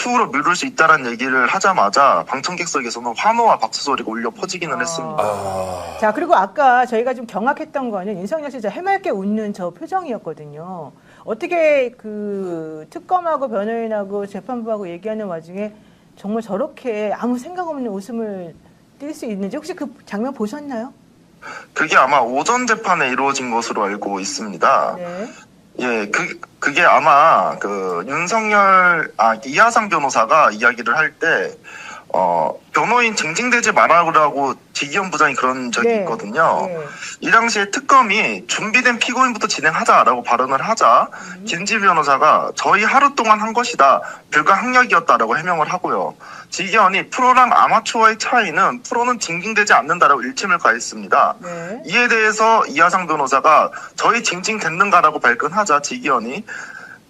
추후로 미룰 수 있다는 얘기를 하자마자 방청객석에서는 환호와 박수 소리가 울려 퍼지기는 했습니다. 자, 그리고 아까 저희가 좀 경악했던 거는 윤석열 씨 해맑게 웃는 저 표정이었거든요. 어떻게 그 특검하고 변호인하고 재판부하고 얘기하는 와중에 정말 저렇게 아무 생각 없는 웃음을 띌 수 있는지 혹시 그 장면 보셨나요? 그게 아마 오전 재판에 이루어진 것으로 알고 있습니다. 네. 예, 그게 아마 이하상 변호사가 이야기를 할 때, 변호인 징징대지 말아라고 지기현 부장이 그런 적이 있거든요. 네. 이 당시에 특검이 준비된 피고인부터 진행하자라고 발언을 하자, 김지 변호사가 저희 하루 동안 한 것이다. 불가항력이었다라고 해명을 하고요. 지기현이 프로랑 아마추어의 차이는 프로는 징징대지 않는다라고 일침을 가했습니다. 네. 이에 대해서 이하상 변호사가 저희 징징댔는가라고 발끈하자 지기현이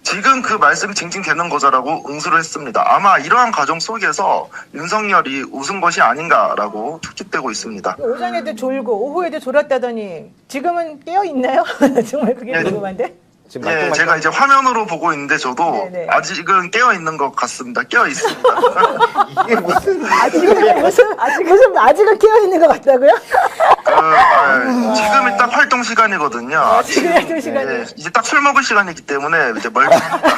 지금 그 말씀이 징징대는 거자라고 응수를 했습니다. 아마 이러한 과정 속에서 윤석열이 웃은 것이 아닌가라고 추측되고 있습니다. 오전에도 졸고 오후에도 졸았다더니 지금은 깨어 있나요? 정말 그게 궁금한데. 지금 예, 제가 이제 화면으로 보고 있는데 저도 네네. 아직은 깨어 있는 것 같습니다. 깨어 있습니다. 이게 무슨 아직은 깨어 있는 것 같다고요? 지금이 딱 활동 시간이거든요. 지금 활동 시간이. 예, 이제 딱 술 먹을 시간이기 때문에 이제 멀쩡합니다.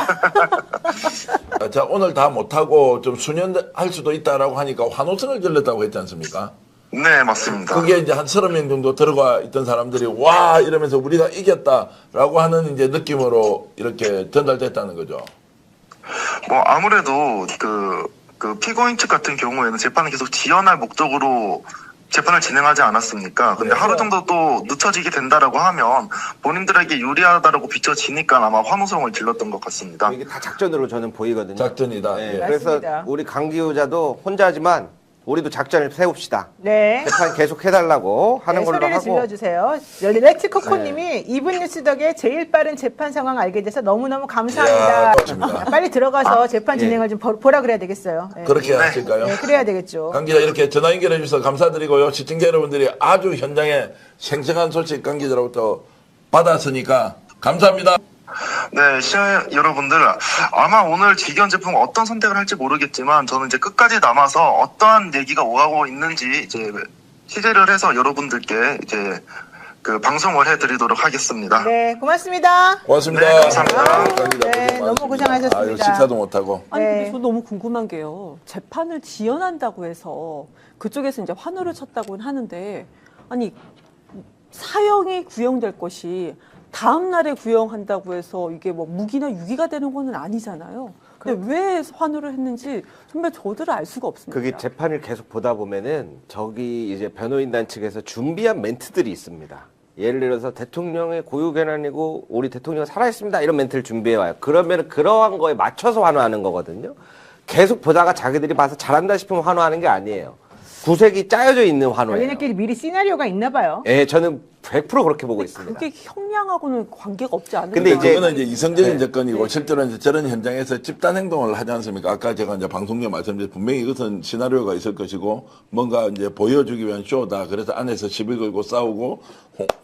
자, 오늘 다 못하고 좀 수년할 수도 있다라고 하니까 환호성을 질렀다고 했지 않습니까? 네, 맞습니다. 그게 이제 한 30명 정도 들어가 있던 사람들이 와 이러면서 우리가 이겼다라고 하는 이제 느낌으로 이렇게 전달됐다는 거죠. 뭐 아무래도 그 피고인 측 같은 경우에는 재판을 계속 지연할 목적으로 재판을 진행하지 않았습니까? 근데 하루 정도 또 늦춰지게 된다라고 하면 본인들에게 유리하다라고 비춰지니까 아마 환호성을 질렀던 것 같습니다. 이게 다 작전으로 저는 보이거든요. 작전이다. 네, 예. 그래서 맞습니다. 우리 강 기호자도 혼자지만 우리도 작전을 세웁시다. 네. 재판 계속 해달라고 하는 걸로 소리를 하고. 질러주세요. 레츠코코님이 이분 뉴스 덕에 제일 빠른 재판 상황 알게 돼서 너무너무 감사합니다. 이야, 고맙습니다. 빨리 들어가서 재판 진행을 좀 보라 그래야 되겠어요. 네. 그렇게 하실까요? 네, 그래야 되겠죠. 강 기자 이렇게 전화 연결해 주셔서 감사드리고요. 시청자 여러분들이 아주 현장에 생생한 소식 강 기자로부터 받았으니까 감사합니다. 네, 시청자 여러분들 아마 오늘 지기현 제품 어떤 선택을 할지 모르겠지만 저는 이제 끝까지 남아서 어떠한 얘기가 오가고 있는지 이제 취재를 해서 여러분들께 이제 그 방송을 해드리도록 하겠습니다. 네, 고맙습니다. 고맙습니다. 네, 감사합니다. 강 기자 네, 고생 너무 많으십니다. 고생하셨습니다. 아유, 식사도 못하고. 아니 네. 근데 저 너무 궁금한 게요. 재판을 지연한다고 해서 그쪽에서 이제 환호를 쳤다고는 하는데 아니 사형이 구형될 것이 다음 날에 구형한다고 해서 이게 뭐 무기나 유기가 되는 거는 아니잖아요. 근데 왜 환호를 했는지 정말 저들은 알 수가 없습니다. 그게 재판을 계속 보다 보면은 저기 이제 변호인단 측에서 준비한 멘트들이 있습니다. 예를 들어서 대통령의 고유 권한이고 우리 대통령 살아있습니다 이런 멘트를 준비해 와요. 그러면 그러한 거에 맞춰서 환호하는 거거든요. 계속 보다가 자기들이 봐서 잘한다 싶으면 환호하는 게 아니에요. 구색이 짜여져 있는 환호예요. 자기네끼리 미리 시나리오가 있나 봐요. 예, 저는 100% 그렇게 보고 있습니다. 그게 형량하고는 관계가 없지 않은 근데 근데 이제- 그거는 이제 이성적인 네. 접근이고 실제로 이제 저런 현장에서 집단 행동을 하지 않습니까? 아까 제가 이제 방송에 말씀드린 분명히 이것은 시나리오가 있을 것이고 뭔가 이제 보여주기 위한 쇼다. 그래서 안에서 시비 걸고 싸우고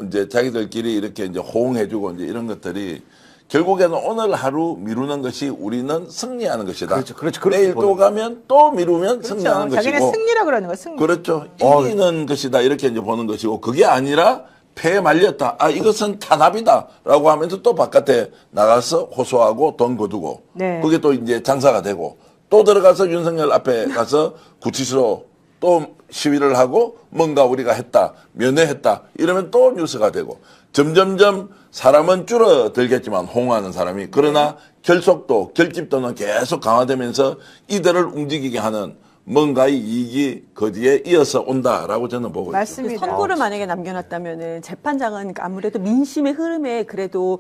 이제 자기들끼리 이렇게 이제 호응해주고 이제 이런 것들이 결국에는 오늘 하루 미루는 것이 우리는 승리하는 것이다. 그렇죠. 그렇게 내일 또 보는 가면 또 미루면 승리하는 그렇죠. 자기네 것이고. 승리라 그러는 거야, 승리. 그렇죠. 이기는 것이다. 이렇게 이제 보는 것이고 그게 아니라 패에 말렸다. 아, 이것은 탄압이다. 라고 하면서 또 바깥에 나가서 호소하고 돈 거두고. 네. 그게 또 이제 장사가 되고 또 들어가서 윤석열 앞에 가서 구치소로 또 시위를 하고 뭔가 우리가 했다. 면회했다. 이러면 또 뉴스가 되고 점점점 사람은 줄어들겠지만 호응하는 사람이 그러나 결속도 결집도는 계속 강화되면서 이들을 움직이게 하는 뭔가의 이익이 그 뒤에 이어서 온다라고 저는 보고 있습니다. 맞습니다. 선고를 만약에 남겨놨다면은 재판장은 아무래도 민심의 흐름에 그래도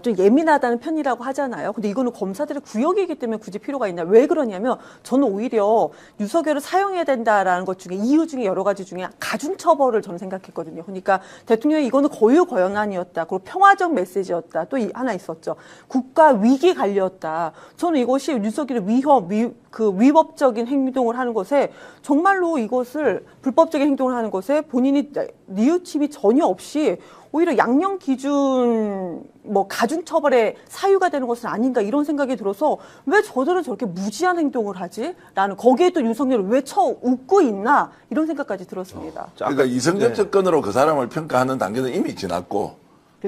좀 예민하다는 편이라고 하잖아요. 근데 이거는 검사들의 구역이기 때문에 굳이 필요가 있나? 왜 그러냐면 저는 오히려 윤석열을 사용해야 된다라는 것 중에 이유 중에 여러 가지 중에 가중처벌을 저는 생각했거든요. 그러니까 대통령이 이거는 고유 권한이었다. 그리고 평화적 메시지였다. 또 하나 있었죠. 국가 위기 관리였다. 저는 이것이 윤석열의 위법적인 행동을 행동을 하는 것에 정말로 이것을 불법적인 행동을 하는 것에 본인이 뉘우침이 전혀 없이 오히려 양형 기준 뭐 가중 처벌의 사유가 되는 것은 아닌가 이런 생각이 들어서 왜 저들은 저렇게 무지한 행동을 하지? 라는 거기에 또 윤석열을 왜 쳐 웃고 있나 이런 생각까지 들었습니다. 그러니까 이성적 접근으로 그 사람을 평가하는 단계는 이미 지났고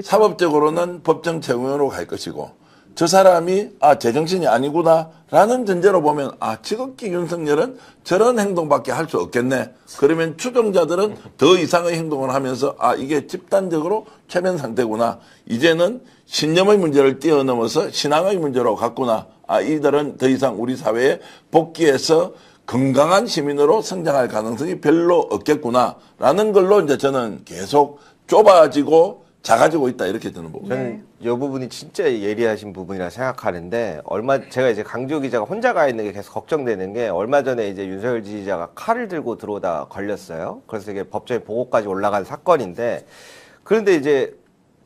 사법적으로는 법정 채용으로 갈 것이고 저 사람이 제정신이 아니구나라는 전제로 보면 지극히 윤석열은 저런 행동밖에 할 수 없겠네. 그러면 추종자들은 더 이상의 행동을 하면서 이게 집단적으로 최면 상태구나. 이제는 신념의 문제를 뛰어넘어서 신앙의 문제로 갔구나. 이들은 더 이상 우리 사회에 복귀해서 건강한 시민으로 성장할 가능성이 별로 없겠구나라는 걸로 이제 저는 계속 좁아지고 작아지고 있다 이렇게 저는 보고 저는 이 부분이 진짜 예리하신 부분이라 생각하는데 제가 이제 강지호 기자가 혼자 가 있는 게 계속 걱정되는 게 얼마 전에 이제 윤석열 지지자가 칼을 들고 들어오다 걸렸어요. 그래서 이게 법정에 보고까지 올라간 사건인데 그런데 이제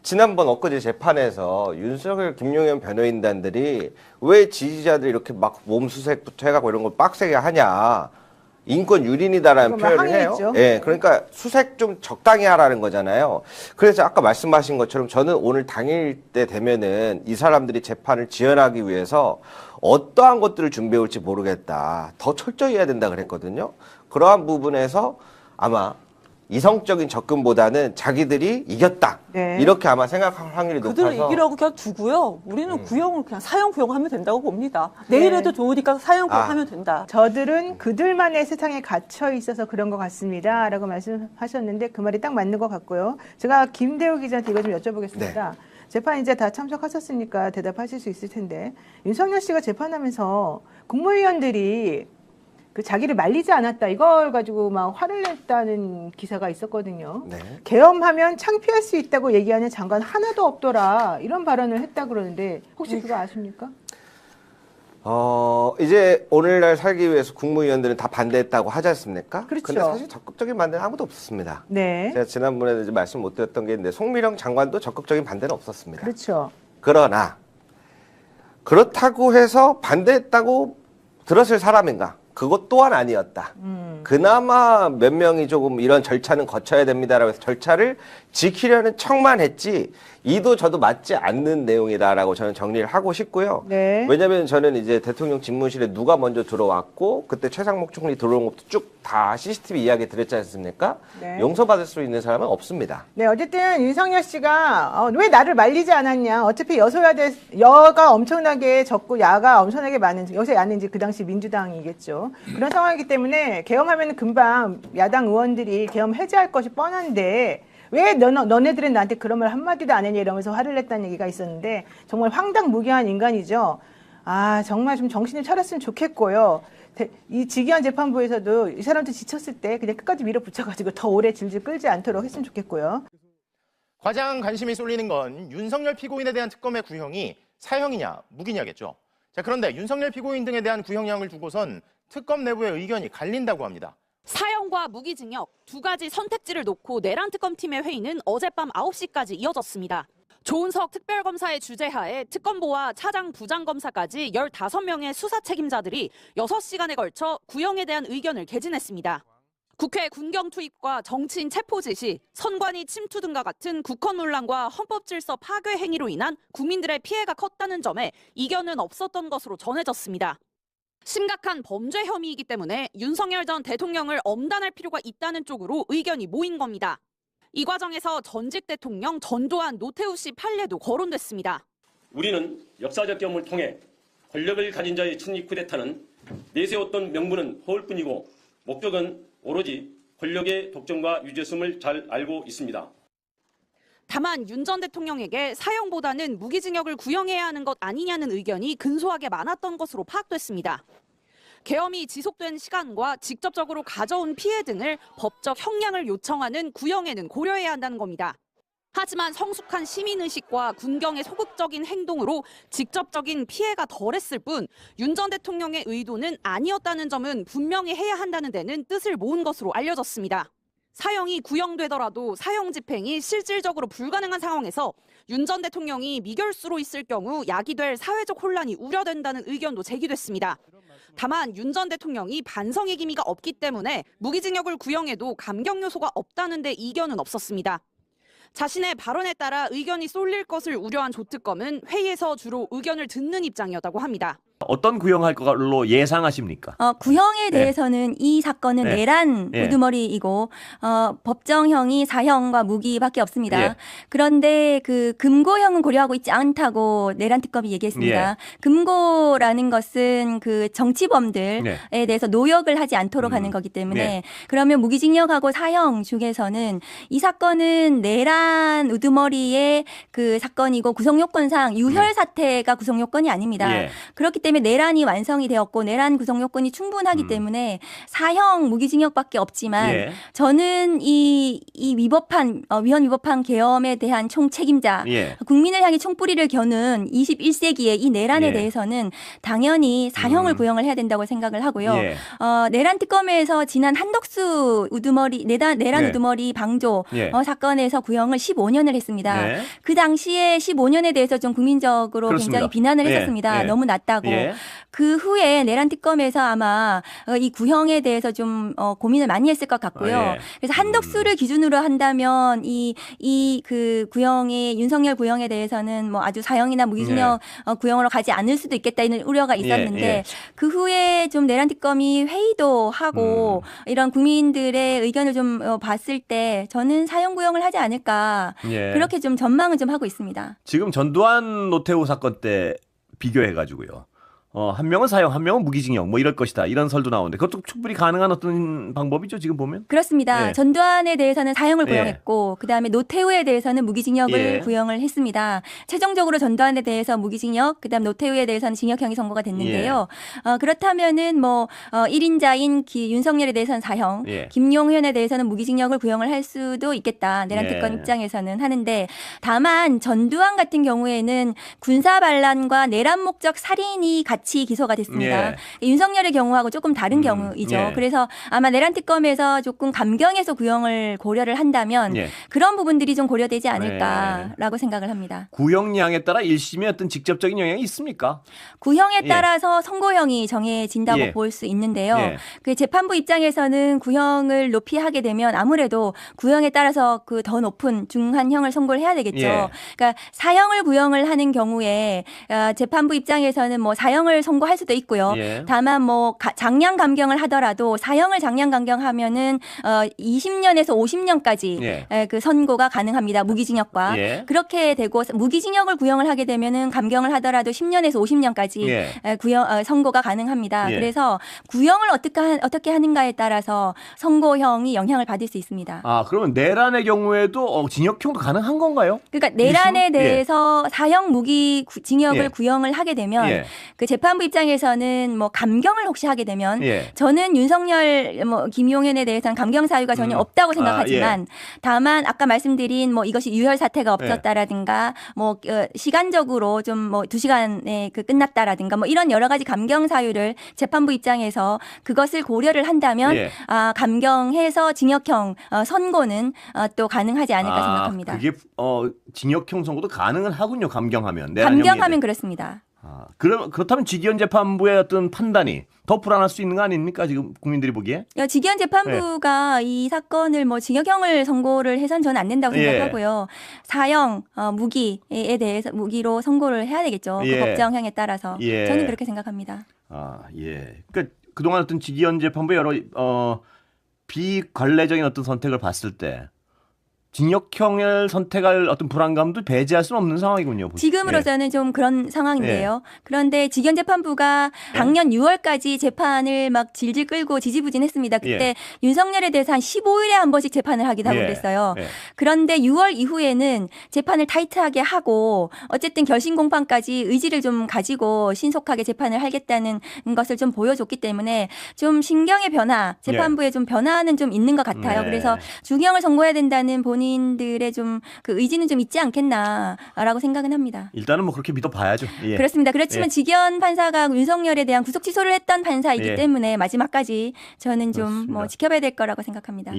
지난번 엊그제 재판에서 윤석열 김용현 변호인단들이 왜 지지자들이 이렇게 막 몸수색부터 해가고 이런 걸 빡세게 하냐. 인권 유린이다라는 표현을 해요. 예, 그러니까 수색 좀 적당히 하라는 거잖아요. 그래서 아까 말씀하신 것처럼 저는 오늘 당일 때 되면은 이 사람들이 재판을 지연하기 위해서 어떠한 것들을 준비해 올지 모르겠다. 더 철저히 해야 된다 그랬거든요. 그러한 부분에서 아마 이성적인 접근보다는 자기들이 이겼다. 네. 이렇게 아마 생각할 확률이 높아서. 그들을 이기라고 그냥 두고요. 우리는 구형을 그냥 사형 구형하면 된다고 봅니다. 내일에도 좋으니까 사형 구형하면 된다. 저들은 그들만의 세상에 갇혀 있어서 그런 것 같습니다. 라고 말씀하셨는데 그 말이 딱 맞는 것 같고요. 제가 김대우 기자한테 이거 좀 여쭤보겠습니다. 재판 이제 다 참석하셨으니까 대답하실 수 있을 텐데 윤석열 씨가 재판하면서 국무위원들이 그 자기를 말리지 않았다 이걸 가지고 막 화를 냈다는 기사가 있었거든요. 네. 계엄하면 창피할 수 있다고 얘기하는 장관 하나도 없더라 이런 발언을 했다 그러는데 혹시 그거 아십니까? 이제 오늘날 살기 위해서 국무위원들은 다 반대했다고 하지 않습니까? 그렇죠. 근데 사실 적극적인 반대는 아무도 없었습니다. 네. 제가 지난번에도 이제 말씀 못 드렸던 게 있는데 송미령 장관도 적극적인 반대는 없었습니다. 그렇죠. 그러나 그렇다고 해서 반대했다고 들었을 사람인가? 그것 또한 아니었다. 그나마 몇 명이 조금 이런 절차는 거쳐야 됩니다라고 해서 절차를 지키려는 척만 했지 이도 저도 맞지 않는 내용이다라고 저는 정리를 하고 싶고요. 네. 왜냐하면 저는 이제 대통령 집무실에 누가 먼저 들어왔고 그때 최상목 총리 들어온 것도 쭉 다 CCTV 이야기 드렸지 않습니까? 네. 용서받을 수 있는 사람은 없습니다. 네, 어쨌든 윤석열 씨가 왜 나를 말리지 않았냐. 어차피 여가 엄청나게 적고 야가 엄청나게 많은, 여서 야는 이제 그 당시 민주당이겠죠. 그런 상황이기 때문에 계엄하면 금방 야당 의원들이 계엄 해제할 것이 뻔한데 왜 너네들은 나한테 그런 말 한마디도 안 했냐 이러면서 화를 냈다는 얘기가 있었는데 정말 황당무계한 인간이죠. 정말 좀 정신을 차렸으면 좋겠고요. 이 직위원 재판부에서도 이 사람들 지쳤을 때 그냥 끝까지 밀어붙여가지고 더 오래 질질 끌지 않도록 했으면 좋겠고요. 가장 관심이 쏠리는 건 윤석열 피고인에 대한 특검의 구형이 사형이냐 무기냐겠죠. 자, 그런데 윤석열 피고인 등에 대한 구형량을 두고선 특검 내부의 의견이 갈린다고 합니다. 사형과 무기징역 두 가지 선택지를 놓고 내란 특검팀의 회의는 어젯밤 9시까지 이어졌습니다. 조은석 특별검사의 주재하에 특검보와 차장 부장검사까지 15명의 수사 책임자들이 6시간에 걸쳐 구형에 대한 의견을 개진했습니다. 국회 군경 투입과 정치인 체포 지시, 선관위 침투 등과 같은 국헌 논란과 헌법 질서 파괴 행위로 인한 국민들의 피해가 컸다는 점에 이견은 없었던 것으로 전해졌습니다. 심각한 범죄 혐의이기 때문에 윤석열 전 대통령을 엄단할 필요가 있다는 쪽으로 의견이 모인 겁니다. 이 과정에서 전직 대통령 전두환 노태우 씨 판례도 거론됐습니다. 우리는 역사적 경험을 통해 권력을 가진 자의 친일 쿠데타는 내세웠던 명분은 허울뿐이고 목적은 오로지 권력의 독점과 유죄성을 잘 알고 있습니다. 다만 윤 전 대통령에게 사형보다는 무기징역을 구형해야 하는 것 아니냐는 의견이 근소하게 많았던 것으로 파악됐습니다. 계엄이 지속된 시간과 직접적으로 가져온 피해 등을 법적 형량을 요청하는 구형에는 고려해야 한다는 겁니다. 하지만 성숙한 시민의식과 군경의 소극적인 행동으로 직접적인 피해가 덜했을 뿐 윤 전 대통령의 의도는 아니었다는 점은 분명히 해야 한다는 데는 뜻을 모은 것으로 알려졌습니다. 사형이 구형되더라도 사형 집행이 실질적으로 불가능한 상황에서 윤 전 대통령이 미결수로 있을 경우 야기될 사회적 혼란이 우려된다는 의견도 제기됐습니다. 다만 윤 전 대통령이 반성의 기미가 없기 때문에 무기징역을 구형해도 감경 요소가 없다는 데 이견은 없었습니다. 자신의 발언에 따라 의견이 쏠릴 것을 우려한 조 특검은 회의에서 주로 의견을 듣는 입장이었다고 합니다. 어떤 구형할 걸로 예상하십니까? 구형에 대해서는 이 사건은 네. 내란 네. 우두머리이고 법정형이 사형과 무기밖에 없습니다. 예. 그런데 그 금고형은 고려하고 있지 않다고 내란 특검이 얘기했습니다. 금고라는 것은 그 정치범들에 네. 대해서 노역을 하지 않도록 하는 거기 때문에 네. 그러면 무기징역하고 사형 중에서는 이 사건은 내란 우두머리의 그 사건이고 구성요건상 유혈 사태가 구성요건이 아닙니다. 예. 그렇기 때문에 내란이 완성이 되었고 내란 구성 요건이 충분하기 때문에 사형 무기징역밖에 없지만 예. 저는 이 위헌 위법한 계엄에 대한 총책임자 예. 국민을 향해 총뿌리를 겨눈 21세기의 이 내란에 예. 대해서는 당연히 사형을 구형을 해야 된다고 생각을 하고요. 예. 내란 특검에서 지난 한덕수 우두머리 내란 네. 우두머리 방조 예. 사건에서 구형을 15년을 했습니다. 네. 그 당시에 15년에 대해서 좀 국민적으로 그렇습니다. 굉장히 비난을 예. 했었습니다. 예. 너무 낮다고. 예. 그 후에 내란 특검에서 아마 이 구형에 대해서 좀 고민을 많이 했을 것 같고요. 예. 그래서 한덕수를 기준으로 한다면 이 그 구형이 윤석열 구형에 대해서는 뭐 아주 사형이나 무기징역 구형으로 가지 않을 수도 있겠다 이런 우려가 있었는데 예. 그 후에 좀 내란 특검이 회의도 하고 이런 국민들의 의견을 좀 봤을 때 저는 사형 구형을 하지 않을까 예. 그렇게 좀 전망을 좀 하고 있습니다. 지금 전두환 노태우 사건 때 비교해가지고요. 한 명은 사형, 한 명은 무기징역, 뭐 이럴 것이다. 이런 설도 나오는데 그것도 충분히 가능한 어떤 방법이죠, 지금 보면? 그렇습니다. 예. 전두환에 대해서는 사형을 예. 구형했고 그다음에 노태우에 대해서는 무기징역을 예. 구형을 했습니다. 최종적으로 전두환에 대해서 무기징역, 그다음 노태우에 대해서는 징역형이 선고가 됐는데요. 그렇다면은 뭐 1인자인 윤석열에 대해서는 사형, 예. 김용현에 대해서는 무기징역을 구형을 할 수도 있겠다. 내란 특검 예. 입장에서는 하는데 다만 전두환 같은 경우에는 군사 반란과 내란 목적 살인이 같이 기소가 됐습니다. 윤석열의 경우하고 조금 다른 경우이죠. 예. 그래서 아마 내란 특검에서 조금 감경해서 구형을 고려를 한다면 예. 그런 부분들이 좀 고려되지 않을까라고 생각을 합니다. 구형량에 따라 1심에 어떤 직접적인 영향이 있습니까? 구형에 예. 따라서 선고형이 정해진다고 예. 볼 수 있는데요. 예. 그 재판부 입장에서는 구형을 높이 하게 되면 아무래도 구형에 따라서 그 더 높은 중한형을 선고를 해야 되겠죠. 예. 그러니까 사형을 구형을 하는 경우에 재판부 입장에서는 뭐 사형을 선고할 수도 있고요. 예. 다만 뭐 장량 감경을 하더라도 사형을 장량 감경하면은 20년에서 50년까지 예. 그 선고가 가능합니다. 무기징역과 예. 그렇게 되고 무기징역을 구형을 하게 되면은 감경을 하더라도 10년에서 50년까지 예. 선고가 가능합니다. 예. 그래서 구형을 어떻게 하는가에 따라서 선고형이 영향을 받을 수 있습니다. 아, 그러면 내란의 경우에도 징역형도 가능한 건가요? 그러니까 내란에 일심? 대해서 사형 무기징역을 예. 구형을 하게 되면 예. 그 재판부 입장에서는 뭐 감경을 혹시 하게 되면 예. 저는 윤석열 김용현에 대해서는 감경 사유가 전혀 없다고 생각하지만 다만 아까 말씀드린 뭐 이것이 유혈 사태가 없었다라든가 뭐 시간적으로 좀 뭐 2시간에 끝났다라든가 뭐 이런 여러 가지 감경 사유를 재판부 입장에서 그것을 고려를 한다면 예. 감경해서 징역형 선고는 또 가능하지 않을까 생각합니다. 그게 징역형 선고도 가능은 하군요. 감경하면. 내란형에 감경하면 그렇습니다. 그렇다면 직위원 재판부의 어떤 판단이 더 불안할 수 있는 거 아닙니까? 지금 국민들이 보기에? 직위원 재판부가 이 사건을 뭐 징역형을 선고를 해선 저는 안 된다고 생각하고요. 사형 무기에 대해서 무기로 선고를 해야 되겠죠. 그 법정형에 따라서 저는 그렇게 생각합니다. 그러니까 그동안 어떤 직위원 재판부 여러 비관례적인 어떤 선택을 봤을 때 징역형을 선택할 어떤 불안감도 배제할 수는 없는 상황이군요. 지금으로서는 좀 그런 상황인데요. 그런데 직위원 재판부가 작년 6월까지 재판을 막 질질 끌고 지지부진했습니다. 그때 윤석열에 대해서 한 15일에 한 번씩 재판을 하기도 하고 그랬어요. 그런데 6월 이후에는 재판을 타이트하게 하고 어쨌든 결심 공판까지 의지를 좀 가지고 신속하게 재판을 하겠다는 것을 좀 보여줬기 때문에 좀 신경의 변화, 재판부의 좀 변화는 좀 있는 것 같아요. 그래서 중형을 선고해야 된다는 본인들의 좀 그 의지는 좀 있지 않겠나라고 생각은 합니다. 일단은 뭐 그렇게 믿어봐야죠. 그렇습니다. 그렇지만 직위원 판사가 윤석열에 대한 구속 취소를 했던 판사이기 때문에 마지막까지 저는 좀 뭐 지켜봐야 될 거라고 생각합니다.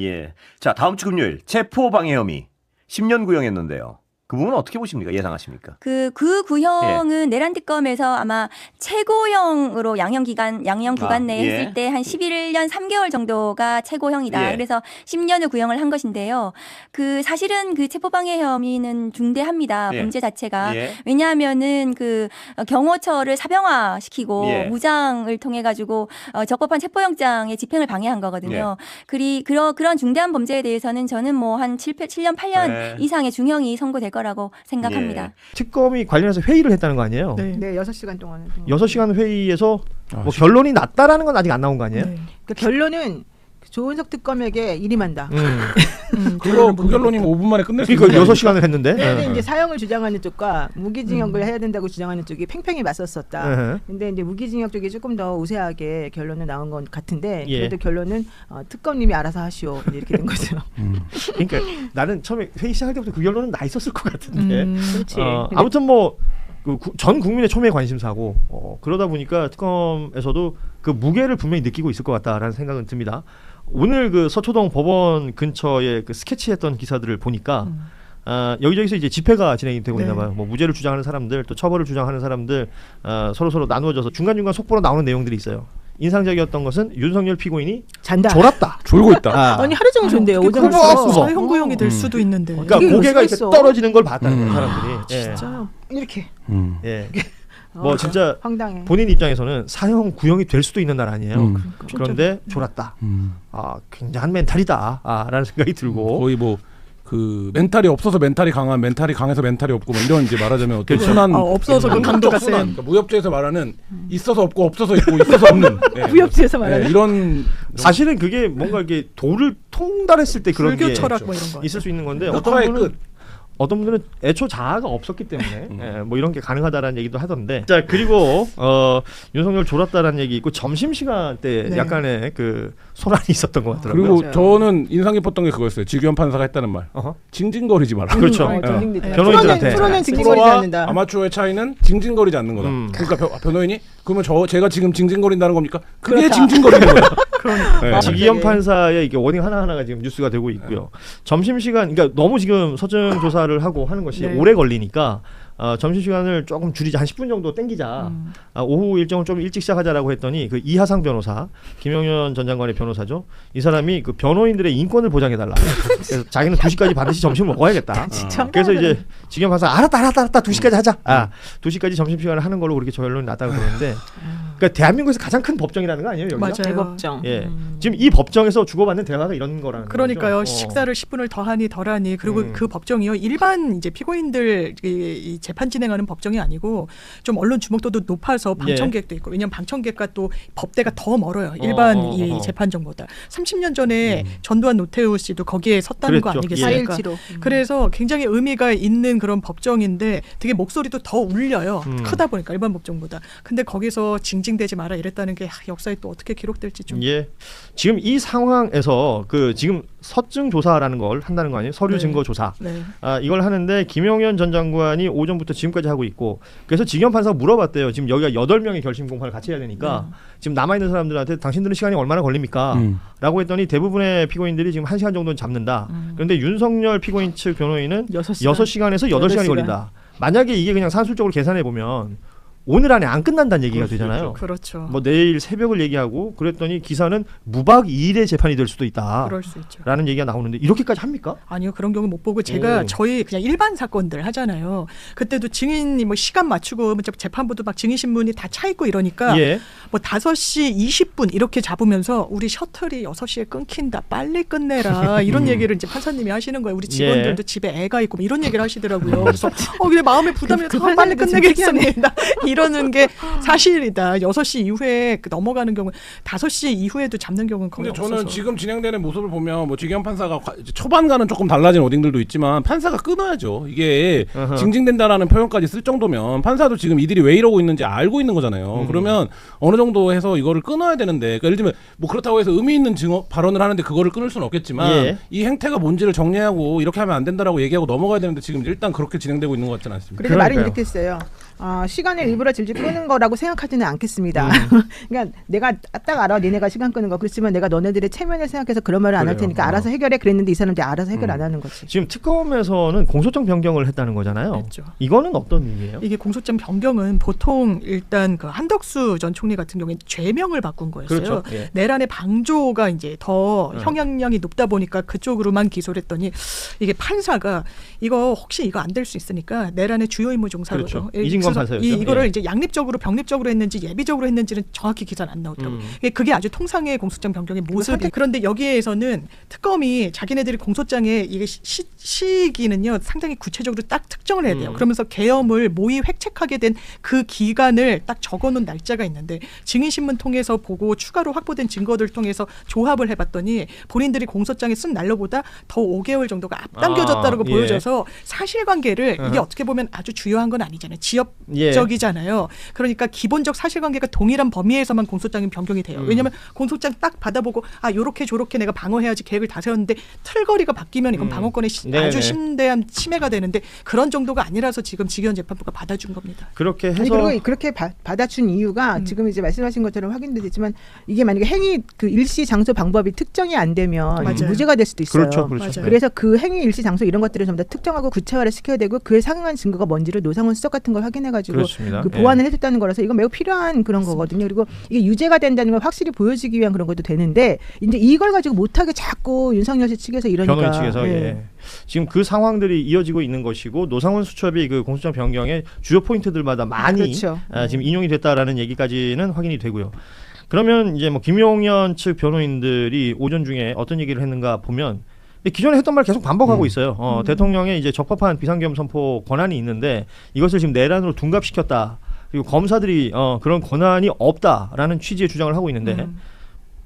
자, 다음 주 금요일 체포방해 혐의 10년 구형했는데요. 그 부분은 어떻게 보십니까? 예상하십니까? 그 구형은 내란 특검에서 아마 최고형으로 양형 구간 내에 예. 했을 때 한 11년 3개월 정도가 최고형이다. 예. 그래서 10년을 구형을 한 것인데요. 그 사실은 그 체포방해 혐의는 중대합니다. 예. 범죄 자체가. 예. 왜냐하면은 그 경호처를 사병화시키고 예. 무장을 통해 가지고 적법한 체포영장의 집행을 방해한 거거든요. 그런 중대한 범죄에 대해서는 저는 뭐 한 7년 8년 네. 이상의 중형이 선고될 거라고 생각합니다. 예. 특검이 관련해서 회의를 했다는 거 아니에요? 네, 6시간 동안. 6시간 회의에서 뭐 결론이 났다라는 건 아직 안 나온 거 아니에요? 그 결론은 조은석 특검에게 일임한다. 그거 그 결론이면 5분 만에 끝낼 수 그러니까 있는 거 6시간을 했는데. 근데 이제 사형을 주장하는 쪽과 무기징역을 해야 된다고 주장하는 쪽이 팽팽히 맞섰었다. 근데 이제 무기징역 쪽이 조금 더 우세하게 결론은 나온 것 같은데 예. 그래도 결론은 특검님이 알아서 하시오 이렇게 된 거죠. 그러니까 나는 처음에 회의 시작할 때부터 그 결론은 나 있었을 것 같은데. 그렇지. 아무튼 뭐 전 국민의 초미의 관심사고 그러다 보니까 특검에서도 그 무게를 분명히 느끼고 있을 것 같다라는 생각은 듭니다. 오늘 그 서초동 법원 근처에 그 스케치했던 기사들을 보니까 여기저기서 이제 집회가 진행이 되고 있나 봐요. 뭐 무죄를 주장하는 사람들 또 처벌을 주장하는 사람들 서로 나누어져서 중간중간 속보로 나오는 내용들이 있어요. 인상적이었던 것은 윤석열 피고인이 잔다. 졸았다. 졸고 있다. 아니 하루 종일 존대요. 오전부터. 사형 구형이 될 수도 있는데. 그러니까 이게 고개가 이렇게 있어? 떨어지는 걸 봤다는 거예요, 사람들이. 예. 진짜 이렇게. 예. 뭐 진짜 황당해. 본인 입장에서는 사형 구형이 될 수도 있는 날 아니에요. 그런데 졸았다. 굉장한 멘탈이다. 라는 생각이 들고. 거의 뭐 그 멘탈이 없어서 멘탈이 강한, 멘탈이 강해서 멘탈이 없고 뭐 이런 이제 말하자면 어떤 순한 없어서 그 강도가 센. 그러니까 무협지에서 말하는 있어서 없고 없어서 있고 있어서 없는 무협지에서 말하는 이런 사실은 그게 뭔가 이렇게 도를 통달했을 때 그런 불교 게 철학 뭐 이런 거 있을 수 있는 건데 흑화의 끝. 어떤 분들은 애초 자아가 없었기 때문에 뭐 이런 게 가능하다라는 얘기도 하던데. 자, 그리고 윤석열 졸았다라는 얘기 있고 점심시간 때 약간의 그 소란이 있었던 것 같더라고요. 그리고 맞아요. 저는 인상 깊었던 게 그거였어요. 지규현 판사가 했다는 말. 징징거리지 마라. 그렇죠. 변호인들한테 프로는 징징거리지 않는다. 아마추어의 차이는 징징거리지 않는 거다. 그러니까 변호인이 그러면 제가 지금 징징거린다는 겁니까? 그게 그렇다. 징징거리는 거다. 네. 지기현 판사의 이게 워딩 하나하나가 지금 뉴스가 되고 있고요. 점심시간, 그러니까 너무 지금 서증 조사를 하고 하는 것이 오래 걸리니까 점심시간을 조금 줄이자, 한 10분 정도 땡기자. 오후 일정을 좀 일찍 시작하자라고 했더니 그 이하상 변호사, 김용현 전 장관의 변호사죠. 이 사람이 그 변호인들의 인권을 보장해달라. 그래서 자기는 2시까지 반드시 점심을 먹어야겠다. 그래서 이제 지기현 판사가 알았다 2시까지 하자. 2시까지 점심시간을 하는 걸로 그렇게 결론이 났다고 그러는데 그러니까 대한민국에서 가장 큰 법정이라는 거 아니에요? 여기가? 맞아요. 대법정. 예. 지금 이 법정에서 주고받는 대화가 이런 거라는 그러니까요. 거죠. 식사를 10분을 더하니 덜하니 그리고 그 법정이요. 일반 이제 피고인들 이 재판 진행하는 법정이 아니고 좀 언론 주목도도 높아서 방청객도 있고 왜냐하면 방청객과 또 법대가 더 멀어요. 일반 이 재판정보다. 30년 전에 전두환 노태우 씨도 거기에 섰다는 거 그랬죠. 아니겠습니까? 4.17로. 그래서 굉장히 의미가 있는 그런 법정인데 되게 목소리도 더 울려요. 크다 보니까 일반 법정보다. 근데 거기서 징징대지 마라 이랬다는 게 역사에 또 어떻게 기록될지 좀. 예. 지금 이 상황에서 그 지금 서증 조사라는 걸 한다는 거 아니에요? 서류 증거 조사. 네. 이걸 하는데 김용현 전 장관이 오전부터 지금까지 하고 있고 그래서 지기현 판사가 물어봤대요. 지금 여기가 8명의 결심 공판을 같이 해야 되니까 지금 남아있는 사람들한테 당신들은 시간이 얼마나 걸립니까? 라고 했더니 대부분의 피고인들이 지금 1시간 정도는 잡는다. 그런데 윤석열 피고인 측 변호인은 6시간에서 8시간이 걸린다. 만약에 이게 그냥 산술적으로 계산해 보면 오늘 안에 안 끝난다는 얘기가 되잖아요. 그렇죠. 뭐 내일 새벽을 얘기하고 그랬더니 기사는 무박 2일의 재판이 될 수도 있다. 그럴 수 있죠. 라는 얘기가 나오는데 이렇게까지 합니까? 아니요. 그런 경우 못 보고 제가 저희 그냥 일반 사건들 하잖아요. 그때도 증인이 뭐 시간 맞추고 재판부도 막 증인신문이 다 차 있고 이러니까 뭐 5시 20분 이렇게 잡으면서 우리 셔틀이 6시에 끊긴다. 빨리 끝내라. 이런 얘기를 이제 판사님이 하시는 거예요. 우리 직원들도 집에 애가 있고 뭐 이런 얘기를 하시더라고요. 그래서 근데 마음에 부담이 더 빨리 끝내겠습니다. 이러는 게 사실이다. 6시 이후에 넘어가는 경우 5시 이후에도 잡는 경우는 거의 근데 없어서. 저는 지금 진행되는 모습을 보면 뭐 지기현 판사가 초반과는 조금 달라진 워딩들도 있지만 판사가 끊어야죠. 이게 징징댄다라는 표현까지 쓸 정도면 판사도 지금 이들이 왜 이러고 있는지 알고 있는 거잖아요. 그러면 어느 정도 해서 이거를 끊어야 되는데 그러니까 예를 들면 뭐 그렇다고 해서 의미 있는 발언을 하는데 그거를 끊을 수는 없겠지만 이 행태가 뭔지를 정리하고 이렇게 하면 안 된다라고 얘기하고 넘어가야 되는데 지금 일단 그렇게 진행되고 있는 것 같지는 않습니다. 그래서 말이 이렇게 했어요. 시간을 일부러 질질 끄는 거라고 생각하지는 않겠습니다. 그러니까 내가 딱 알아. 니네가 시간 끄는 거. 그렇지만 내가 너네들의 체면을 생각해서 그런 말을 안 할 테니까 알아서 해결해 그랬는데 이 사람들이 알아서 해결 안 하는 거지. 지금 특검에서는 공소장 변경을 했다는 거잖아요. 그렇죠. 이거는 어떤 의미예요? 이게 공소장 변경은 보통 일단 그 한덕수 전 총리 같은 경우에 죄명을 바꾼 거였어요. 그렇죠. 예. 내란의 방조가 이제 더 형량이 높다 보니까 그쪽으로만 기소를 했더니 이게 판사가 이거 혹시 이거 안 될 수 있으니까 내란의 주요 임무 종사로 그렇죠. 이진관 판사였죠. 이거를 예. 이제 양립적으로 병립적으로 했는지 예비적으로 했는지는 정확히 기사는 안 나오더라고요. 그게 아주 통상의 공소장 변경의 모습이. 그런데 여기에서는 특검이 자기네들이 공소장에 이게 시기는요 상당히 구체적으로 딱 특정을 해야 돼요. 그러면서 계엄을 모의 획책하게 된 그 기간을 딱 적어놓은 날짜가 있는데 증인신문 통해서 보고 추가로 확보된 증거들 통해서 조합을 해봤더니 본인들이 공소장에 쓴 날로보다 더 5개월 정도가 앞당겨졌다고 예. 보여져서 사실관계를 이게 어떻게 보면 아주 주요한 건 아니잖아요. 지역적이잖아요. 그러니까 기본적 사실관계가 동일한 범위에서만 공소장이 변경이 돼요. 왜냐하면 공소장 딱 받아보고 아 요렇게 저렇게 내가 방어해야지 계획을 다 세웠는데 틀거리가 바뀌면 이건 방어권의 아주 심대한 침해가 되는데 그런 정도가 아니라서 지금 직위원재판부가 받아준 겁니다. 그렇게 해서 아니, 그리고 그렇게 받아준 이유가 지금 이제 말씀하신 것처럼 확인되지만 이게 만약에 행위 그 일시 장소 방법이 특정이 안 되면 맞아요. 무죄가 될 수도 있어요. 그렇죠, 그렇죠. 맞아요. 그래서 그 행위 일시 장소 이런 것들을 전부 다 특정하고 구체화를 시켜야 되고 그에 상응한 증거가 뭔지를 노상훈 수석 같은 걸 확인해가지고 그렇습니다. 그 보완을 해줬다는 거라서 이건 매우 필요한 그런 거거든요. 그리고 이게 유죄가 된다는 걸 확실히 보여주기 위한 그런 것도 되는데 이제 이걸 가지고 못하게 자꾸 윤석열 씨 측에서 이러니까 변호인 측에서 예. 지금 그 상황들이 이어지고 있는 것이고 노상훈 수첩이 그 공소장 변경의 주요 포인트들마다 많이 그렇죠. 지금 인용이 됐다라는 얘기까지는 확인이 되고요. 그러면 이제 뭐 김용현 측 변호인들이 오전 중에 어떤 얘기를 했는가 보면 기존에 했던 말 계속 반복하고 있어요. 대통령의 이제 적법한 비상계엄 선포 권한이 있는데 이것을 지금 내란으로 둔갑시켰다. 그리고 검사들이 그런 권한이 없다라는 취지의 주장을 하고 있는데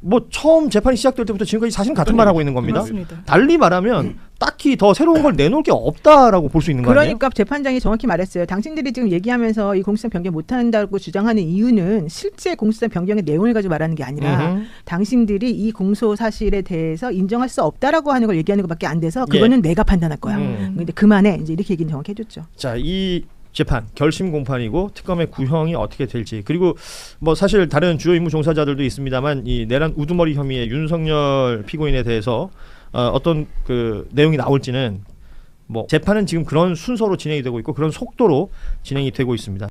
뭐 처음 재판이 시작될 때부터 지금까지 사실은 같은 말 하고 있는 겁니다. 맞습니다. 달리 말하면 딱히 더 새로운 걸 내놓을 게 없다라고 볼 수 있는 거 아니에요? 그러니까 재판장이 정확히 말했어요. 당신들이 지금 얘기하면서 이 공소장 변경 못한다고 주장하는 이유는 실제 공소장 변경의 내용을 가지고 말하는 게 아니라 당신들이 이 공소 사실에 대해서 인정할 수 없다라고 하는 걸 얘기하는 것밖에 안 돼서 그거는 내가 판단할 거야. 근데 그만해. 이제 이렇게 얘기는 정확히 해줬죠. 자, 이 재판 결심 공판이고 특검의 구형이 어떻게 될지 그리고 뭐 사실 다른 주요 임무 종사자들도 있습니다만 이 내란 우두머리 혐의의 윤석열 피고인에 대해서 어떤 그 내용이 나올지는 뭐 재판은 지금 그런 순서로 진행이 되고 있고 그런 속도로 진행이 되고 있습니다.